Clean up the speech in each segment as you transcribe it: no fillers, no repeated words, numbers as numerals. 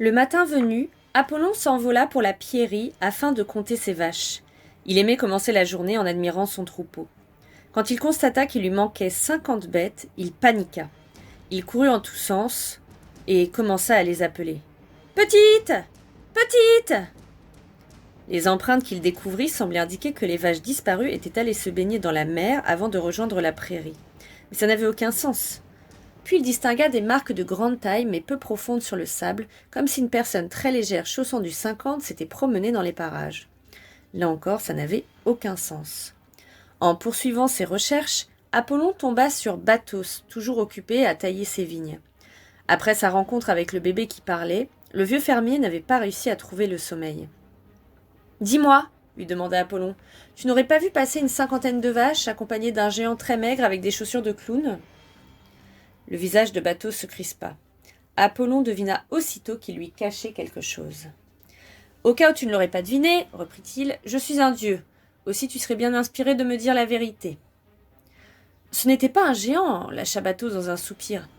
Le matin venu, Apollon s'envola pour la pierrerie afin de compter ses vaches. Il aimait commencer la journée en admirant son troupeau. Quand il constata qu'il lui manquait 50 bêtes, il paniqua. Il courut en tous sens et commença à les appeler. « Petite ! Petite !» Les empreintes qu'il découvrit semblaient indiquer que les vaches disparues étaient allées se baigner dans la mer avant de rejoindre la prairie. Mais ça n'avait aucun sens. Puis il distingua des marques de grande taille mais peu profondes sur le sable, comme si une personne très légère chaussant du 50 s'était promenée dans les parages. Là encore, ça n'avait aucun sens. En poursuivant ses recherches, Apollon tomba sur Bathos, toujours occupé à tailler ses vignes. Après sa rencontre avec le bébé qui parlait, le vieux fermier n'avait pas réussi à trouver le sommeil. « Dis-moi, » lui demanda Apollon, « tu n'aurais pas vu passer une 50aine de vaches accompagnées d'un géant très maigre avec des chaussures de clown ?» Le visage de Bathos se crispa. Apollon devina aussitôt qu'il lui cachait quelque chose. « Au cas où tu ne l'aurais pas deviné, reprit-il, je suis un dieu. Aussi tu serais bien inspiré de me dire la vérité. » Ce n'était pas un géant, lâcha Bathos dans un soupir,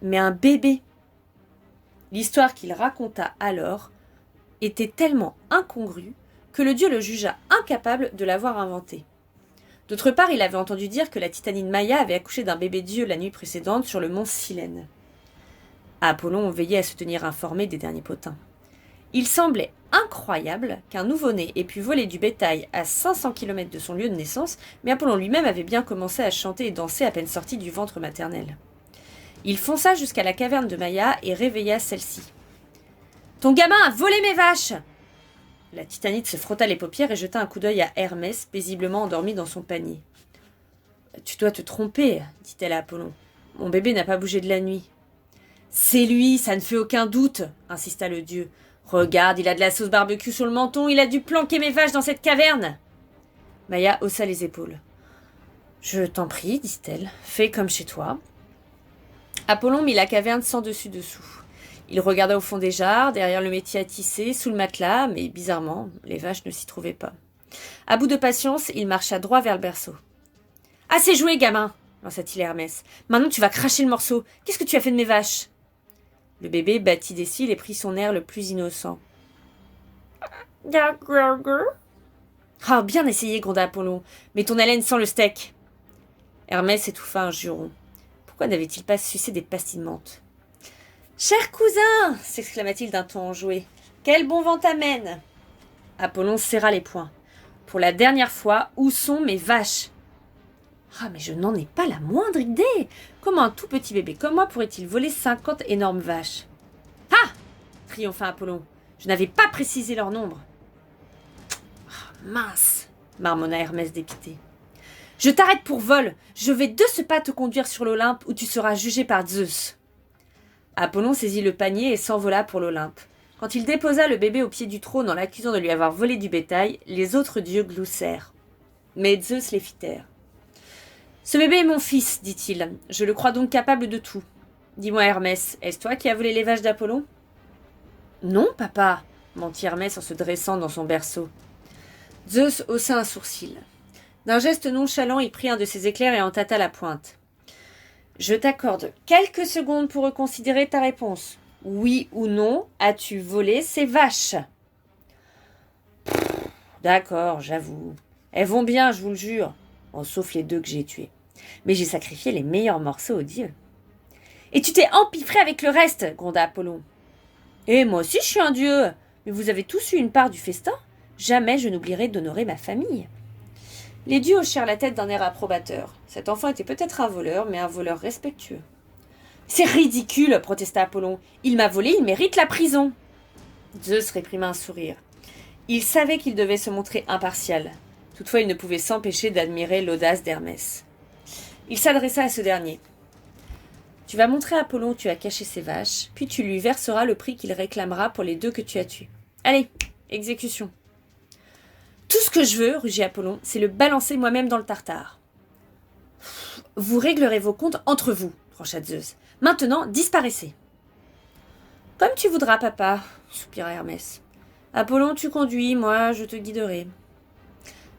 mais un bébé. L'histoire qu'il raconta alors était tellement incongrue que le dieu le jugea incapable de l'avoir inventée. D'autre part, il avait entendu dire que la titanide Maïa avait accouché d'un bébé dieu la nuit précédente sur le mont Silène. Apollon veillait à se tenir informé des derniers potins. Il semblait incroyable qu'un nouveau-né ait pu voler du bétail à 500 km de son lieu de naissance, mais Apollon lui-même avait bien commencé à chanter et danser à peine sorti du ventre maternel. Il fonça jusqu'à la caverne de Maïa et réveilla celle-ci. « Ton gamin a volé mes vaches !» La titanide se frotta les paupières et jeta un coup d'œil à Hermès, paisiblement endormi dans son panier. « Tu dois te tromper, dit-elle à Apollon. Mon bébé n'a pas bougé de la nuit. »« C'est lui, ça ne fait aucun doute, insista le dieu. Regarde, il a de la sauce barbecue sur le menton, il a dû planquer mes vaches dans cette caverne. » Maïa haussa les épaules. « Je t'en prie, dit-elle, fais comme chez toi. » Apollon mit la caverne sans dessus-dessous. Il regarda au fond des jarres, derrière le métier à tisser, sous le matelas, mais bizarrement, les vaches ne s'y trouvaient pas. À bout de patience, il marcha droit vers le berceau. « Assez joué, gamin !» lança-t-il Hermès. « Maintenant tu vas cracher le morceau. Qu'est-ce que tu as fait de mes vaches ?» Le bébé battit des cils et prit son air le plus innocent. « Ah, bien essayé, gronda Apollon, mais ton haleine sent le steak. » Hermès étouffa un juron. Pourquoi n'avait-il pas sucé des pastilles de menthe ? « Cher cousin !» s'exclama-t-il d'un ton enjoué. « Quel bon vent t'amène !» Apollon serra les poings. « Pour la dernière fois, où sont mes vaches ?»« Ah, mais je n'en ai pas la moindre idée. Comment un tout petit bébé comme moi pourrait-il voler 50 énormes vaches ?»« Ah !» triompha Apollon. « Je n'avais pas précisé leur nombre. »« Ah, mince !» marmonna Hermès dépité. « Je t'arrête pour vol. Je vais de ce pas te conduire sur l'Olympe où tu seras jugé par Zeus. » Apollon saisit le panier et s'envola pour l'Olympe. Quand il déposa le bébé au pied du trône en l'accusant de lui avoir volé du bétail, les autres dieux gloussèrent. Mais Zeus les fit taire. « Ce bébé est mon fils, dit-il. Je le crois donc capable de tout. Dis-moi, Hermès, est-ce toi qui as volé les vaches d'Apollon ?»« Non, papa, mentit Hermès en se dressant dans son berceau. Zeus haussa un sourcil. D'un geste nonchalant, il prit un de ses éclairs et en tâta la pointe. « Je t'accorde quelques secondes pour reconsidérer ta réponse. Oui ou non, as-tu volé ces vaches ?»« D'accord, j'avoue. Elles vont bien, je vous le jure. Sauf les 2 que j'ai tuées. Mais j'ai sacrifié les meilleurs morceaux aux dieux. »« Et tu t'es empiffré avec le reste, gronda Apollon. »« Et moi aussi je suis un dieu. Mais vous avez tous eu une part du festin. Jamais je n'oublierai d'honorer ma famille. » Les dieux hochèrent la tête d'un air approbateur. Cet enfant était peut-être un voleur, mais un voleur respectueux. « C'est ridicule, protesta Apollon. Il m'a volé, il mérite la prison. » Zeus réprima un sourire. Il savait qu'il devait se montrer impartial. Toutefois, il ne pouvait s'empêcher d'admirer l'audace d'Hermès. Il s'adressa à ce dernier. « Tu vas montrer à Apollon où tu as caché ses vaches, puis tu lui verseras le prix qu'il réclamera pour les 2 que tu as tués. Allez, exécution. » « Tout ce que je veux, rugit Apollon, c'est le balancer moi-même dans le tartare. »« Vous réglerez vos comptes entre vous, trancha Zeus. Maintenant, disparaissez. »« Comme tu voudras, papa, soupira Hermès. Apollon, tu conduis, moi, je te guiderai. »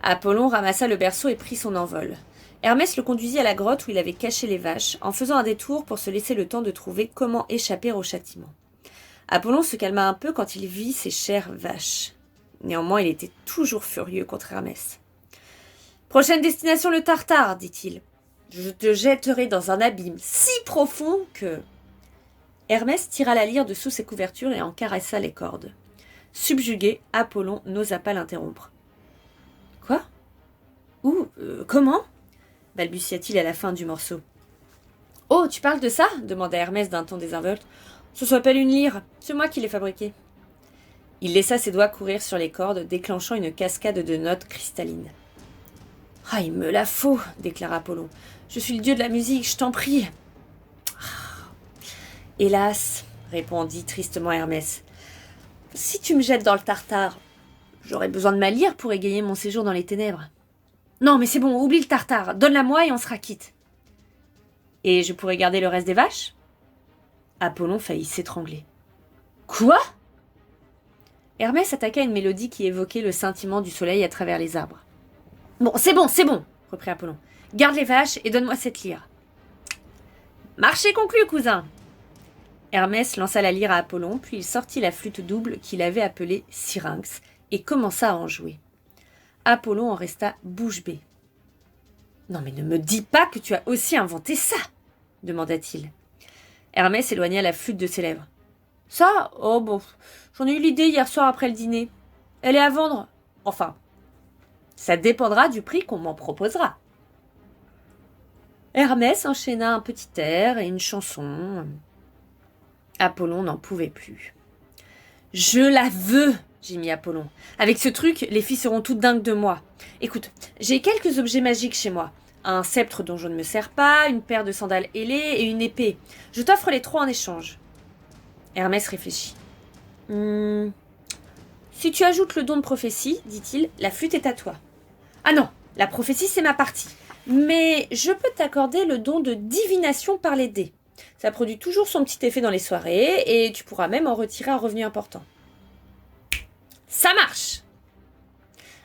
Apollon ramassa le berceau et prit son envol. Hermès le conduisit à la grotte où il avait caché les vaches, en faisant un détour pour se laisser le temps de trouver comment échapper au châtiment. Apollon se calma un peu quand il vit ces chères vaches. Néanmoins, il était toujours furieux contre Hermès. « Prochaine destination, le Tartare, dit-il. Je te jetterai dans un abîme si profond que... » Hermès tira la lyre de sous ses couvertures et en caressa les cordes. Subjugué, Apollon n'osa pas l'interrompre. « Quoi ? Où ? Comment ?» balbutia-t-il à la fin du morceau. « Oh, tu parles de ça ?» demanda Hermès d'un ton désinvolte. « Ça s'appelle une lyre. C'est moi qui l'ai fabriquée. » Il laissa ses doigts courir sur les cordes, déclenchant une cascade de notes cristallines. « Ah, il me la faut !» déclara Apollon. « Je suis le dieu de la musique, je t'en prie. » « Hélas, répondit tristement Hermès, si tu me jettes dans le Tartare, j'aurai besoin de ma lyre pour égayer mon séjour dans les ténèbres. Non, mais c'est bon, oublie le Tartare, donne-la-moi et on sera quitte. Et je pourrai garder le reste des vaches ? Apollon faillit s'étrangler. Quoi ? Hermès attaqua une mélodie qui évoquait le scintillement du soleil à travers les arbres. Bon, reprit Apollon. Garde les vaches et donne-moi cette lyre. Marché conclu, cousin. Hermès lança la lyre à Apollon, puis il sortit la flûte double qu'il avait appelée syrinx et commença à en jouer. Apollon en resta bouche bée. « Non mais ne me dis pas que tu as aussi inventé ça !» demanda-t-il. Hermès éloigna la flûte de ses lèvres. « Ça ? Oh bon, j'en ai eu l'idée hier soir après le dîner. Elle est à vendre. Enfin, ça dépendra du prix qu'on m'en proposera. » Hermès enchaîna un petit air et une chanson. Apollon n'en pouvait plus. « Je la veux !» gémit Apollon. « Avec ce truc, les filles seront toutes dingues de moi. Écoute, j'ai quelques objets magiques chez moi. Un sceptre dont je ne me sers pas, une paire de sandales ailées et une épée. Je t'offre les trois en échange. » Hermès réfléchit. « Si tu ajoutes le don de prophétie, dit-il, la flûte est à toi. »« Ah non, la prophétie c'est ma partie. Mais je peux t'accorder le don de divination par les dés. Ça produit toujours son petit effet dans les soirées et tu pourras même en retirer un revenu important. » Ça marche !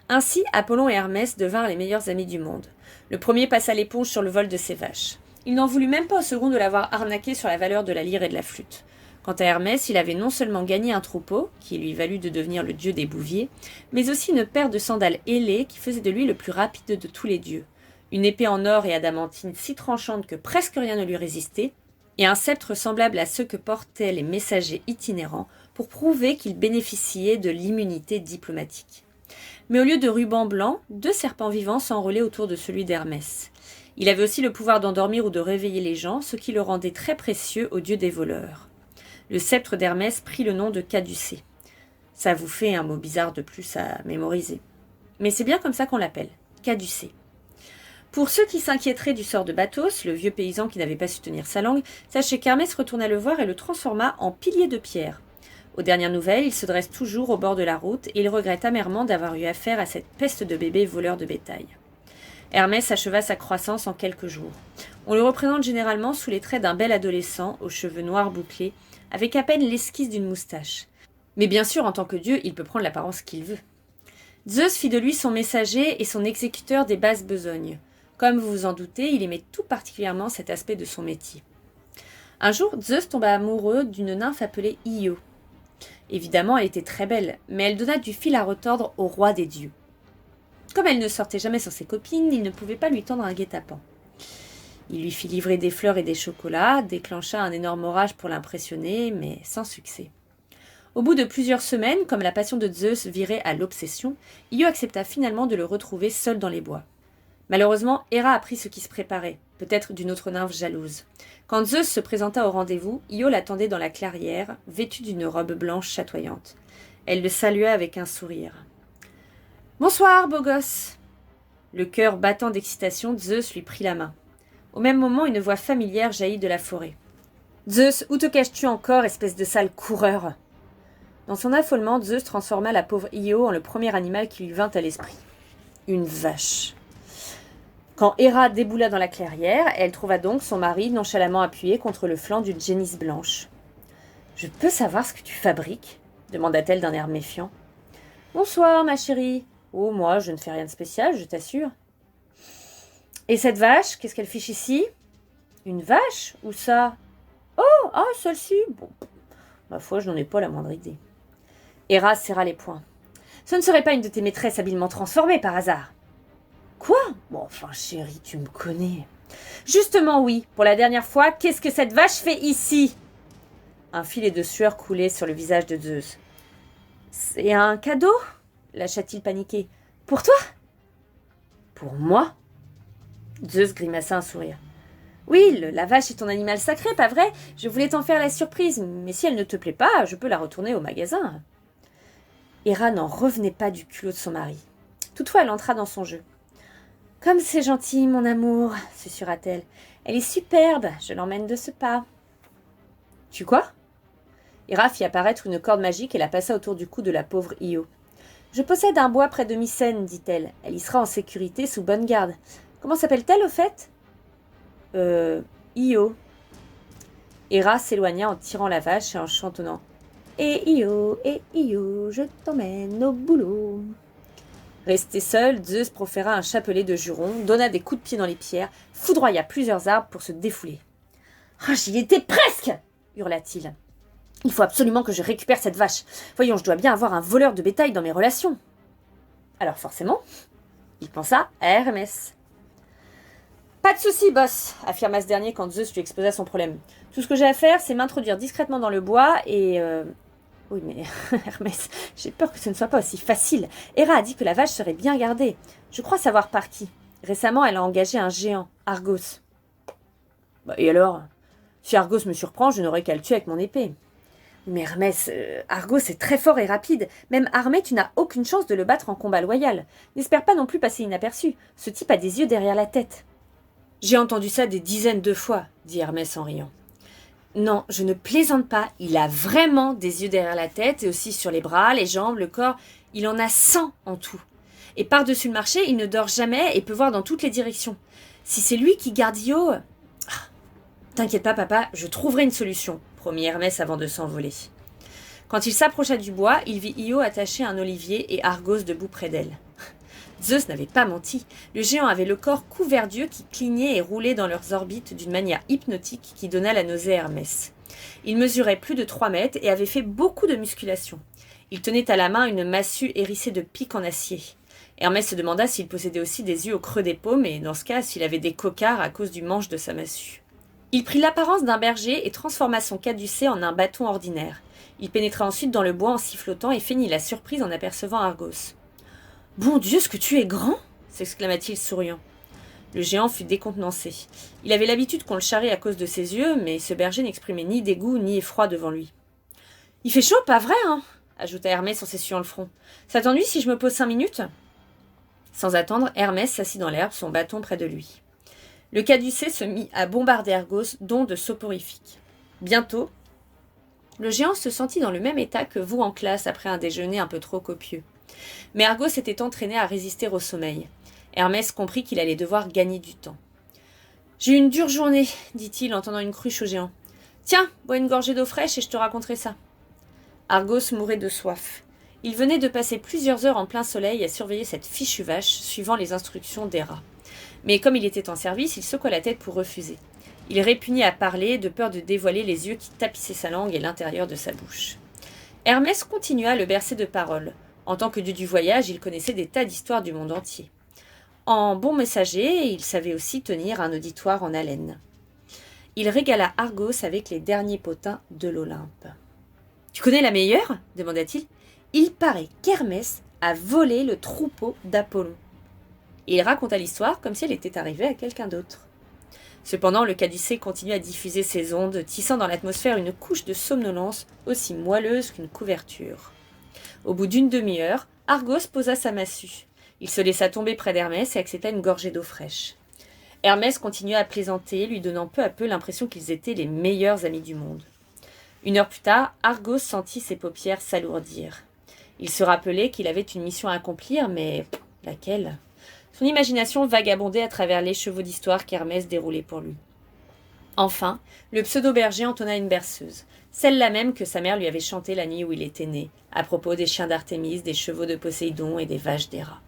Ainsi, Apollon et Hermès devinrent les meilleurs amis du monde. Le premier passa l'éponge sur le vol de ses vaches. Il n'en voulut même pas au second de l'avoir arnaqué sur la valeur de la lyre et de la flûte. Quant à Hermès, il avait non seulement gagné un troupeau, qui lui valut de devenir le dieu des bouviers, mais aussi une paire de sandales ailées qui faisait de lui le plus rapide de tous les dieux, une épée en or et adamantine si tranchante que presque rien ne lui résistait, et un sceptre semblable à ceux que portaient les messagers itinérants pour prouver qu'ils bénéficiaient de l'immunité diplomatique. Mais au lieu de ruban blanc, 2 serpents vivants s'enrôlaient autour de celui d'Hermès. Il avait aussi le pouvoir d'endormir ou de réveiller les gens, ce qui le rendait très précieux au dieu des voleurs. Le sceptre d'Hermès prit le nom de caducée. Ça vous fait un mot bizarre de plus à mémoriser. Mais c'est bien comme ça qu'on l'appelle, caducée. Pour ceux qui s'inquiéteraient du sort de Bathos, le vieux paysan qui n'avait pas su tenir sa langue, sachez qu'Hermès retourna le voir et le transforma en pilier de pierre. Aux dernières nouvelles, il se dresse toujours au bord de la route et il regrette amèrement d'avoir eu affaire à cette peste de bébé voleur de bétail. Hermès acheva sa croissance en quelques jours. On le représente généralement sous les traits d'un bel adolescent aux cheveux noirs bouclés, avec à peine l'esquisse d'une moustache. Mais bien sûr, en tant que dieu, il peut prendre l'apparence qu'il veut. Zeus fit de lui son messager et son exécuteur des basses besognes. Comme vous vous en doutez, il aimait tout particulièrement cet aspect de son métier. Un jour, Zeus tomba amoureux d'une nymphe appelée Io. Évidemment, elle était très belle, mais elle donna du fil à retordre au roi des dieux. Comme elle ne sortait jamais sans ses copines, il ne pouvait pas lui tendre un guet-apens. Il lui fit livrer des fleurs et des chocolats, déclencha un énorme orage pour l'impressionner, mais sans succès. Au bout de plusieurs semaines, comme la passion de Zeus virait à l'obsession, Io accepta finalement de le retrouver seul dans les bois. Malheureusement, Héra apprit ce qui se préparait, peut-être d'une autre nymphe jalouse. Quand Zeus se présenta au rendez-vous, Io l'attendait dans la clairière, vêtue d'une robe blanche chatoyante. Elle le salua avec un sourire. « Bonsoir, beau gosse !» Le cœur battant d'excitation, Zeus lui prit la main. Au même moment, une voix familière jaillit de la forêt. « Zeus, où te caches-tu encore, espèce de sale coureur ?» Dans son affolement, Zeus transforma la pauvre Io en le premier animal qui lui vint à l'esprit. Une vache. Quand Héra déboula dans la clairière, elle trouva donc son mari nonchalamment appuyé contre le flanc d'une génisse blanche. « Je peux savoir ce que tu fabriques ?» demanda-t-elle d'un air méfiant. « Bonsoir, ma chérie. Oh, moi, je ne fais rien de spécial, je t'assure. »« Et cette vache, qu'est-ce qu'elle fiche ici ?»« Une vache ? Où ça ? Oh, ah, celle-ci. Bon, Ma foi, je n'en ai pas la moindre idée. Héra serra les poings. Ce ne serait pas une de tes maîtresses habilement transformée par hasard? Quoi? Bon, enfin, chérie, tu me connais. Justement, oui. Pour la dernière fois, qu'est-ce que cette vache fait ici? Un filet de sueur coulait sur le visage de Zeus. C'est un cadeau? Lâcha-t-il paniqué. Pour toi? Pour moi? Zeus grimaça un sourire. Oui, la vache est ton animal sacré, pas vrai? Je voulais t'en faire la surprise, mais si elle ne te plaît pas, je peux la retourner au magasin. Héra n'en revenait pas du culot de son mari. Toutefois, elle entra dans son jeu. Comme c'est gentil, mon amour, susurra-t-elle. Elle est superbe, je l'emmène de ce pas. Tu quoi? Héra fit apparaître une corde magique et la passa autour du cou de la pauvre Io. Je possède un bois près de Mycène, dit-elle. Elle y sera en sécurité sous bonne garde. Comment s'appelle-t-elle au fait? Io. Héra s'éloigna en tirant la vache et en chantonnant. Et Io, je t'emmène au boulot. Resté seul, Zeus proféra un chapelet de jurons, donna des coups de pied dans les pierres, foudroya plusieurs arbres pour se défouler. « Ah, j'y étais presque !» hurla-t-il. « Il faut absolument que je récupère cette vache. Voyons, je dois bien avoir un voleur de bétail dans mes relations. » Alors forcément, il pensa à Hermès. « Pas de souci, boss, » affirma ce dernier quand Zeus lui exposa son problème. « Tout ce que j'ai à faire, c'est m'introduire discrètement dans le bois et... Oui, mais Hermès, j'ai peur que ce ne soit pas aussi facile. Héra a dit que la vache serait bien gardée. Je crois savoir par qui. Récemment, elle a engagé un géant, Argos. Et alors? Si Argos me surprend, je n'aurai qu'à le tuer avec mon épée. Mais Hermès, Argos est très fort et rapide. Même armé, tu n'as aucune chance de le battre en combat loyal. N'espère pas non plus passer inaperçu. Ce type a des yeux derrière la tête. J'ai entendu ça des dizaines de fois, dit Hermès en riant. Non, je ne plaisante pas. Il a vraiment des yeux derrière la tête et aussi sur les bras, les jambes, le corps. Il en a 100 en tout. Et par-dessus le marché, il ne dort jamais et peut voir dans toutes les directions. Si c'est lui qui garde Io... T'inquiète pas, papa, je trouverai une solution, promit Hermès avant de s'envoler. Quand il s'approcha du bois, il vit Io attachée à un olivier et Argos debout près d'elle. Zeus n'avait pas menti. Le géant avait le corps couvert d'yeux qui clignaient et roulaient dans leurs orbites d'une manière hypnotique qui donna la nausée à Hermès. Il mesurait plus de 3 mètres et avait fait beaucoup de musculation. Il tenait à la main une massue hérissée de pics en acier. Hermès se demanda s'il possédait aussi des yeux au creux des paumes et, dans ce cas, s'il avait des cocards à cause du manche de sa massue. Il prit l'apparence d'un berger et transforma son caducée en un bâton ordinaire. Il pénétra ensuite dans le bois en sifflotant et feignit la surprise en apercevant Argos. « Bon Dieu, ce que tu es grand !» s'exclama-t-il souriant. Le géant fut décontenancé. Il avait l'habitude qu'on le charrie à cause de ses yeux, mais ce berger n'exprimait ni dégoût ni effroi devant lui. « Il fait chaud, pas vrai, hein ?» ajouta Hermès en s'essuyant le front. « Ça t'ennuie si je me pose 5 minutes ?» Sans attendre, Hermès s'assit dans l'herbe, son bâton près de lui. Le caducée se mit à bombarder Argos, dont de soporifiques. Bientôt, le géant se sentit dans le même état que vous en classe après un déjeuner un peu trop copieux. Mais Argos s'était entraîné à résister au sommeil. Hermès comprit qu'il allait devoir gagner du temps. « J'ai eu une dure journée, dit-il en tendant une cruche au géant. « Tiens, bois une gorgée d'eau fraîche et je te raconterai ça. » Argos mourait de soif. Il venait de passer plusieurs heures en plein soleil à surveiller cette fichue vache, suivant les instructions d'Héra. Mais comme il était en service, il secoua la tête pour refuser. Il répugnait à parler, de peur de dévoiler les yeux qui tapissaient sa langue et l'intérieur de sa bouche. Hermès continua à le bercer de paroles. En tant que dieu du voyage, il connaissait des tas d'histoires du monde entier. En bon messager, il savait aussi tenir un auditoire en haleine. Il régala Argos avec les derniers potins de l'Olympe. « Tu connais la meilleure ?» demanda-t-il. « Il paraît qu'Hermès a volé le troupeau d'Apollon. » Et il raconta l'histoire comme si elle était arrivée à quelqu'un d'autre. Cependant, le caducée continua à diffuser ses ondes, tissant dans l'atmosphère une couche de somnolence aussi moelleuse qu'une couverture. Au bout d'une demi-heure, Argos posa sa massue. Il se laissa tomber près d'Hermès et accepta une gorgée d'eau fraîche. Hermès continua à plaisanter, lui donnant peu à peu l'impression qu'ils étaient les meilleurs amis du monde. 1 heure plus tard, Argos sentit ses paupières s'alourdir. Il se rappelait qu'il avait une mission à accomplir, mais laquelle ? Son imagination vagabondait à travers l'écheveau d'histoire qu'Hermès déroulait pour lui. Enfin, le pseudo-berger entonna une berceuse, celle-là même que sa mère lui avait chantée la nuit où il était né, à propos des chiens d'Artémis, des chevaux de Poséidon et des vaches d'Héra.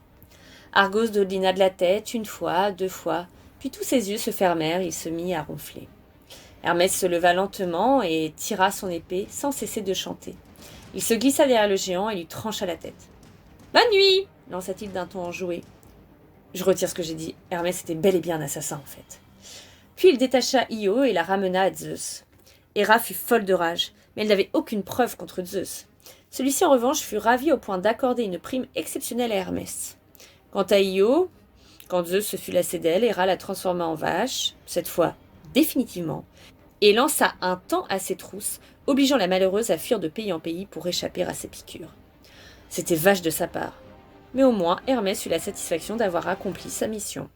Argos dodelina de la tête 1 fois, 2 fois, puis tous ses yeux se fermèrent, il se mit à ronfler. Hermès se leva lentement et tira son épée sans cesser de chanter. Il se glissa derrière le géant et lui trancha la tête. « Bonne nuit !» lança-t-il d'un ton enjoué. Je retire ce que j'ai dit. Hermès était bel et bien un assassin, en fait. Puis il détacha Io et la ramena à Zeus. Héra fut folle de rage, mais elle n'avait aucune preuve contre Zeus. Celui-ci, en revanche, fut ravi au point d'accorder une prime exceptionnelle à Hermès. Quant à Io, quand Zeus se fut lassé d'elle, Héra la transforma en vache, cette fois définitivement, et lança un temps à ses trousses, obligeant la malheureuse à fuir de pays en pays pour échapper à ses piqûres. C'était vache de sa part, mais au moins Hermès eut la satisfaction d'avoir accompli sa mission.